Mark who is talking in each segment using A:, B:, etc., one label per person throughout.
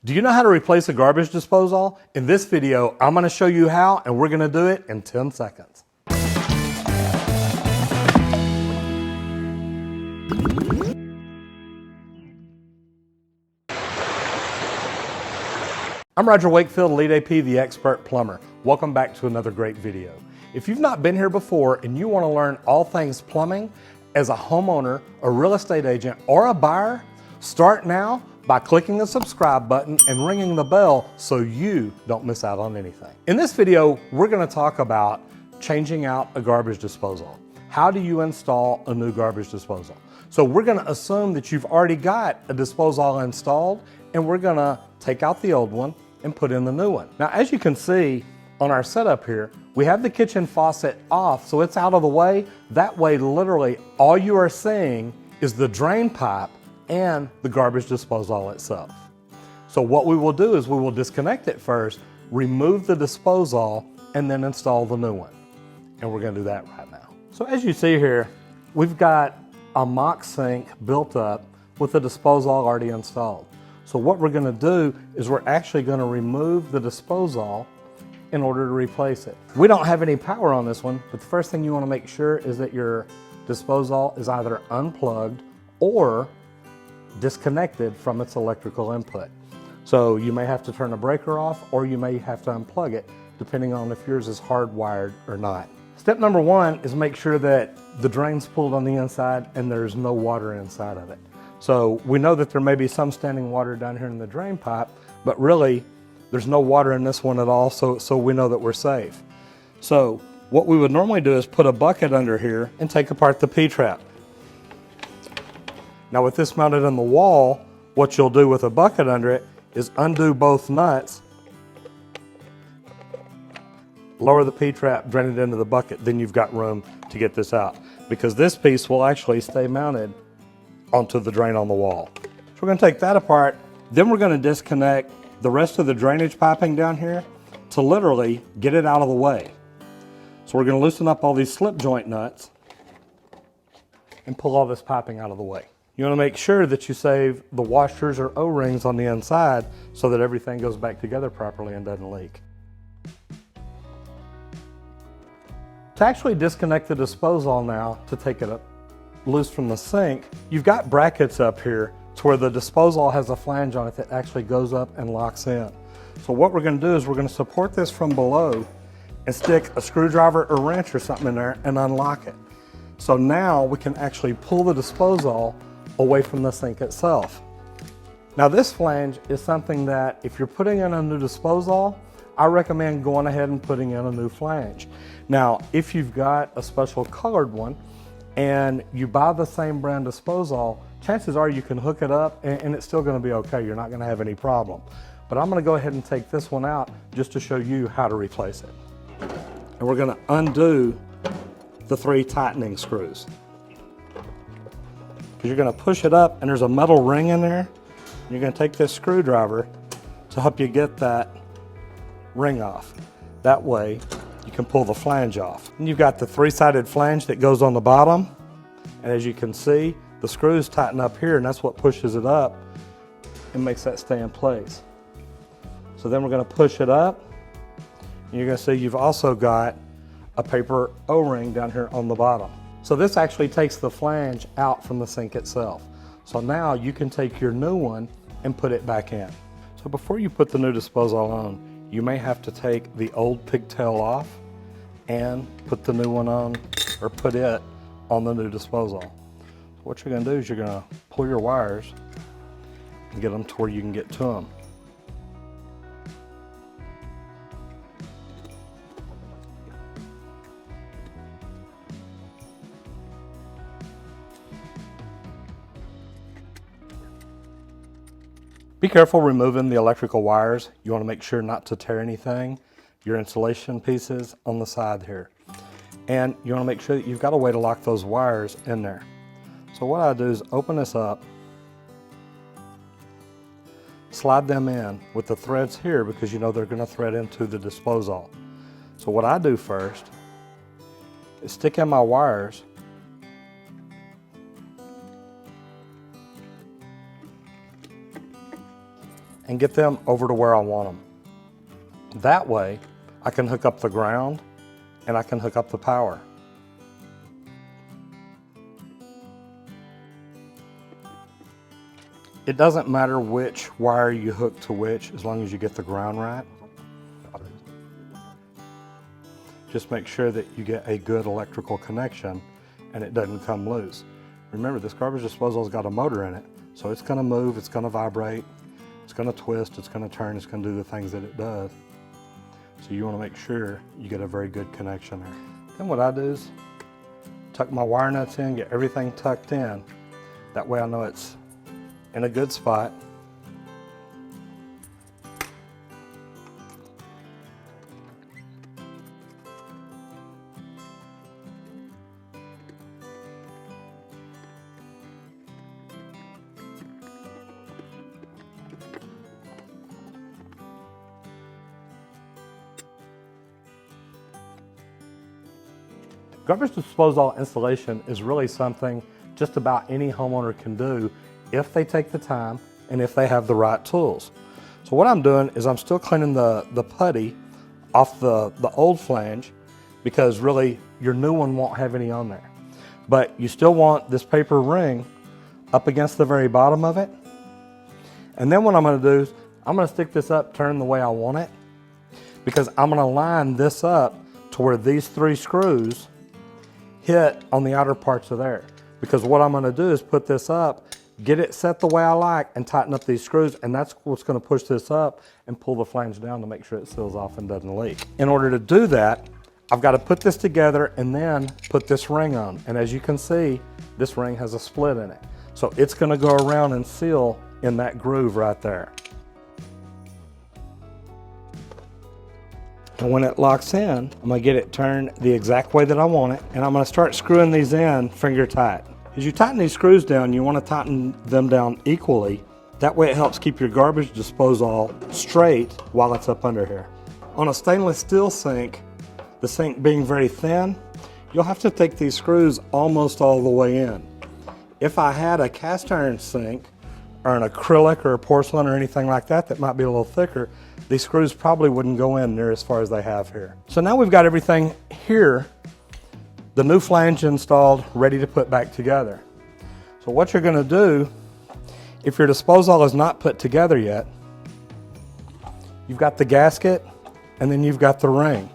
A: Do you know how to replace a garbage disposal? In this video, I'm going to show you how, and we're going to do it in 10 seconds. I'm Roger Wakefield, Lead AP, the Expert Plumber. Welcome back to another great video. If you've not been here before and you want to learn all things plumbing as a homeowner, a real estate agent, or a buyer, start now by clicking the subscribe button and ringing the bell so you don't miss out on anything. In this video, we're going to talk about changing out a garbage disposal. How do you install a new garbage disposal? So we're going to assume that you've already got a disposal installed, and we're going to take out the old one and put in the new one. Now, as you can see on our setup here, we have the kitchen faucet off, so it's out of the way. That way, literally, all you are seeing is the drain pipe and the garbage disposal itself. So what we will do is we will disconnect it first, remove the disposal, and then install the new one. And we're going to do that right now. So as you see here, we've got a mock sink built up with the disposal already installed. So what we're going to do is we're actually going to remove the disposal in order to replace it. We don't have any power on this one, but the first thing you want to make sure is that your disposal is either unplugged or disconnected from its electrical input. So you may have to turn the breaker off, or you may have to unplug it, depending on if yours is hardwired or not. Step number one is make sure that the drain's pulled on the inside and there's no water inside of it. So we know that there may be some standing water down here in the drain pipe, but really there's no water in this one at all, so we know that we're safe. So what we would normally do is put a bucket under here and take apart the P-trap. Now with this mounted on the wall, what you'll do with a bucket under it is undo both nuts, lower the P-trap, drain it into the bucket, then you've got room to get this out, because this piece will actually stay mounted onto the drain on the wall. So we're going to take that apart, then we're going to disconnect the rest of the drainage piping down here to literally get it out of the way. So we're going to loosen up all these slip joint nuts and pull all this piping out of the way. You want to make sure that you save the washers or O-rings on the inside so that everything goes back together properly and doesn't leak. To actually disconnect the disposal now, to take it loose from the sink, you've got brackets up here to where the disposal has a flange on it that actually goes up and locks in. So what we're going to do is we're going to support this from below and stick a screwdriver or wrench or something in there and unlock it. So now we can actually pull the disposal away from the sink itself. Now this flange is something that if you're putting in a new disposal, I recommend going ahead and putting in a new flange. Now if you've got a special colored one and you buy the same brand disposal, chances are you can hook it up and it's still going to be okay. You're not going to have any problem. But I'm going to go ahead and take this one out just to show you how to replace it. And we're going to undo the 3 tightening screws. Because you're going to push it up and there's a metal ring in there. And you're going to take this screwdriver to help you get that ring off. That way you can pull the flange off. And you've got the 3-sided flange that goes on the bottom. And as you can see, the screws tighten up here and that's what pushes it up and makes that stay in place. So then we're going to push it up. And you're going to see you've also got a paper O-ring down here on the bottom. So this actually takes the flange out from the sink itself. So now you can take your new one and put it back in. So before you put the new disposal on, you may have to take the old pigtail off and put the new one on, or put it on the new disposal. So what you're going to do is you're going to pull your wires and get them to where you can get to them. Be careful removing the electrical wires. You want to make sure not to tear anything, your insulation pieces on the side here. And you want to make sure that you've got a way to lock those wires in there. So what I do is open this up, slide them in with the threads here because you know they're going to thread into the disposal. So what I do first is stick in my wires and get them over to where I want them. That way, I can hook up the ground and I can hook up the power. It doesn't matter which wire you hook to which, as long as you get the ground right. Just make sure that you get a good electrical connection and it doesn't come loose. Remember, this garbage disposal has got a motor in it, so it's going to move, it's going to vibrate, it's going to twist, it's going to turn, it's going to do the things that it does. So you want to make sure you get a very good connection there. Then what I do is tuck my wire nuts in, get everything tucked in. That way I know it's in a good spot. Garbage disposal installation is really something just about any homeowner can do if they take the time and if they have the right tools. So what I'm doing is I'm still cleaning the putty off the old flange, because really your new one won't have any on there. But you still want this paper ring up against the very bottom of it. And then what I'm going to do is I'm going to stick this up turned the way I want it, because I'm going to line this up to where these 3 screws hit on the outer parts of there. Because what I'm going to do is put this up, get it set the way I like, and tighten up these screws, and that's what's going to push this up and pull the flange down to make sure it seals off and doesn't leak. In order to do that, I've got to put this together and then put this ring on. And as you can see, this ring has a split in it. So it's going to go around and seal in that groove right there. And when it locks in, I'm going to get it turned the exact way that I want it, and I'm going to start screwing these in finger tight. As you tighten these screws down, you want to tighten them down equally. That way it helps keep your garbage disposal straight while it's up under here. On a stainless steel sink, the sink being very thin, you'll have to take these screws almost all the way in. If I had a cast iron sink, or an acrylic or a porcelain or anything like that that might be a little thicker, these screws probably wouldn't go in near as far as they have here. So now we've got everything here, the new flange installed, ready to put back together. So what you're going to do, if your disposal is not put together yet, you've got the gasket and then you've got the ring.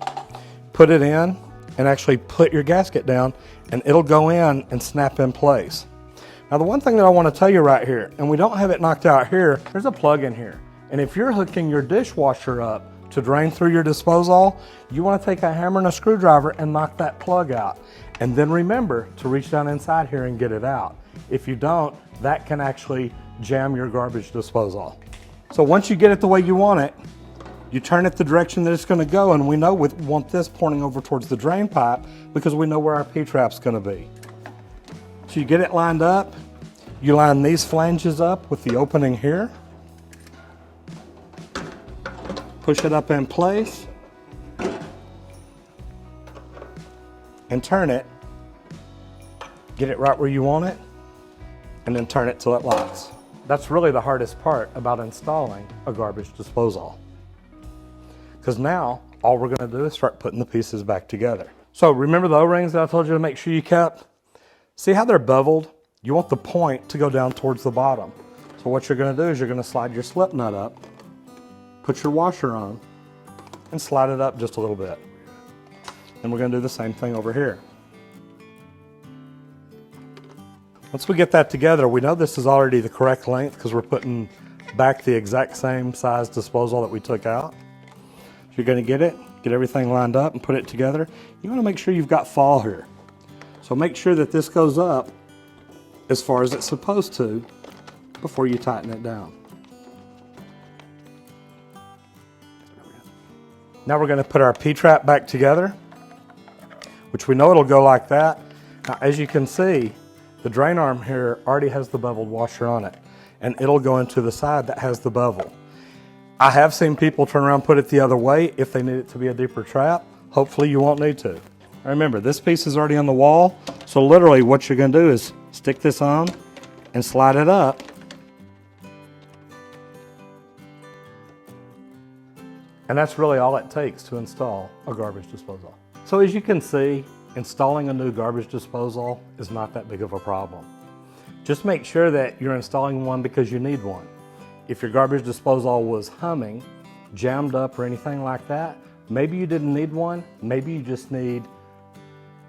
A: Put it in and actually put your gasket down, and it'll go in and snap in place. Now the one thing that I want to tell you right here, and we don't have it knocked out here, there's a plug in here. And if you're hooking your dishwasher up to drain through your disposal, you want to take a hammer and a screwdriver and knock that plug out. And then remember to reach down inside here and get it out. If you don't, that can actually jam your garbage disposal. So once you get it the way you want it, you turn it the direction that it's going to go, and we know we want this pointing over towards the drain pipe because we know where our P-trap's going to be. So you get it lined up, you line these flanges up with the opening here, push it up in place, and turn it, get it right where you want it, and then turn it till it locks. That's really the hardest part about installing a garbage disposal. Because now, all we're going to do is start putting the pieces back together. So remember the O-rings that I told you to make sure you kept? See how they're beveled? You want the point to go down towards the bottom. So what you're going to do is you're going to slide your slip nut up, put your washer on, and slide it up just a little bit. And we're going to do the same thing over here. Once we get that together, we know this is already the correct length because we're putting back the exact same size disposal that we took out. So you're going to get everything lined up and put it together. You want to make sure you've got fall here. So make sure that this goes up as far as it's supposed to before you tighten it down. Now we're going to put our P-trap back together, which we know it'll go like that. Now as you can see, the drain arm here already has the beveled washer on it, and it'll go into the side that has the bevel. I have seen people turn around and put it the other way if they need it to be a deeper trap. Hopefully you won't need to. Remember, this piece is already on the wall, so literally what you're going to do is stick this on and slide it up. And that's really all it takes to install a garbage disposal. So as you can see, installing a new garbage disposal is not that big of a problem. Just make sure that you're installing one because you need one. If your garbage disposal was humming, jammed up, or anything like that, maybe you didn't need one. Maybe you just need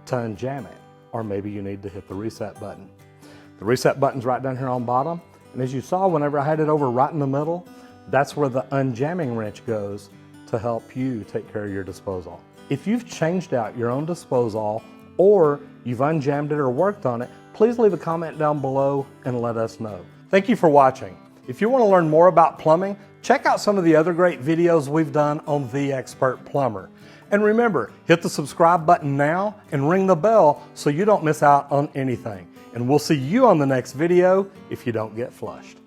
A: to unjam it, or maybe you need to hit the reset button. The reset button's right down here on bottom, and as you saw, whenever I had it over right in the middle, that's where the unjamming wrench goes to help you take care of your disposal. If you've changed out your own disposal or you've unjammed it or worked on it, please leave a comment down below and let us know. Thank you for watching. If you want to learn more about plumbing, check out some of the other great videos we've done on The Expert Plumber. And remember, hit the subscribe button now and ring the bell so you don't miss out on anything. And we'll see you on the next video if you don't get flushed.